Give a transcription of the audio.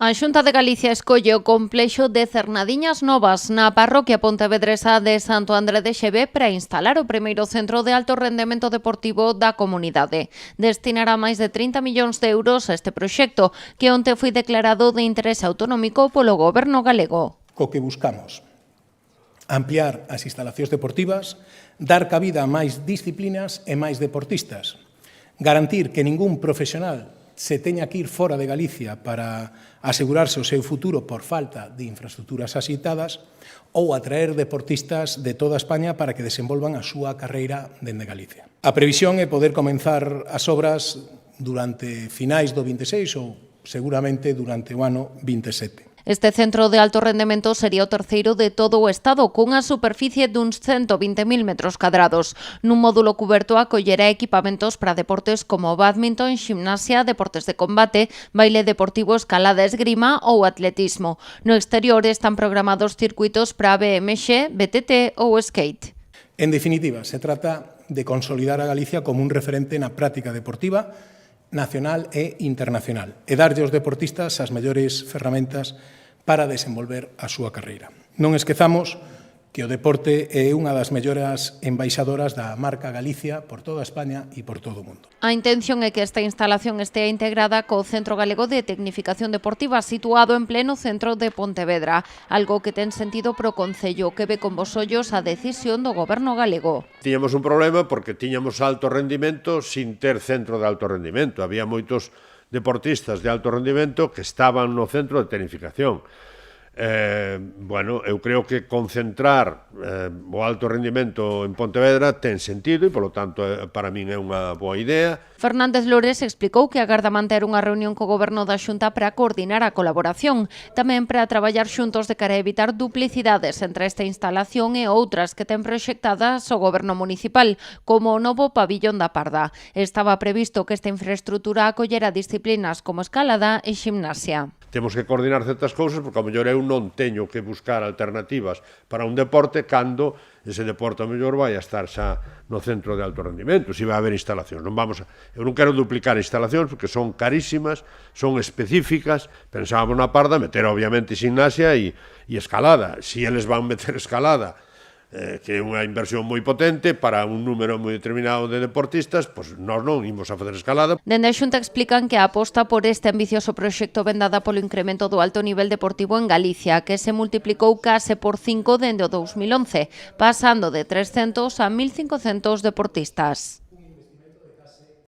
A Xunta de Galicia escolle o complexo de Cernadiñas Novas na parroquia pontevedresa de Santo André de Xeve para instalar o primeiro centro de alto rendemento deportivo da comunidade. Destinará máis de 30 millóns de euros a este proxecto, que onte foi declarado de interese autonómico polo goberno galego. Co que buscamos ampliar as instalacións deportivas, dar cabida a máis disciplinas e máis deportistas, garantir que ningún profesional se teña que ir fora de Galicia para asegurarse o seu futuro por falta de infraestructuras axeitadas ou atraer deportistas de toda España para que desenvolvan a súa carreira dende Galicia. A previsión é poder comenzar as obras durante finais do 26 ou seguramente durante o ano 27. Este centro de alto rendemento sería o terceiro de todo o Estado, cunha superficie duns 120.000 metros cadrados. Nun módulo cuberto acollerá equipamentos para deportes como bádminton, ximnasia, deportes de combate, baile deportivo, escalada, esgrima ou atletismo. No exterior están programados circuitos para BMX, BTT ou skate. En definitiva, se trata de consolidar a Galicia como un referente na práctica deportiva nacional e internacional e darlle aos deportistas as mellores ferramentas para desenvolver a súa carreira. Non esquezamos que o deporte é unha das melloras embaixadoras da marca Galicia por toda España e por todo o mundo. A intención é que esta instalación estea integrada co Centro Galego de Tecnificación Deportiva situado en pleno centro de Pontevedra, algo que ten sentido pro Concello, que ve con bos ollos a decisión do goberno galego. Tiñamos un problema porque tiñamos alto rendimento sin ter centro de alto rendimento. Había moitos deportistas de alto rendimento que estaban no centro de tecnificación. Eu creo que concentrar o alto rendimento en Pontevedra ten sentido e, polo tanto, para min é unha boa idea. Fernández Lores explicou que agarda manter unha reunión co goberno da Xunta para coordinar a colaboración, tamén para traballar xuntos de cara a evitar duplicidades entre esta instalación e outras que ten proxectadas o goberno municipal, como o novo pabillón da Parda. Estaba previsto que esta infraestrutura acollera disciplinas como escalada e ximnasia. Temos que coordinar certas cousas porque, ao mellor, eu non teño que buscar alternativas para un deporte cando ese deporte, ao mellor, vai a estar xa no centro de alto rendimento, se vai haber instalacións. Eu non quero duplicar instalacións porque son carísimas, son específicas. Pensábamos na Parda meter, obviamente, gimnasia e escalada. Se eles van meter escalada, que é unha inversión moi potente para un número moi determinado de deportistas, pois nós non imos a facer escalada. Dende a Xunta explican que a aposta por este ambicioso proxecto ven dada polo incremento do alto nivel deportivo en Galicia, que se multiplicou case por 5 dende o 2011, pasando de 300 a 1.500 deportistas.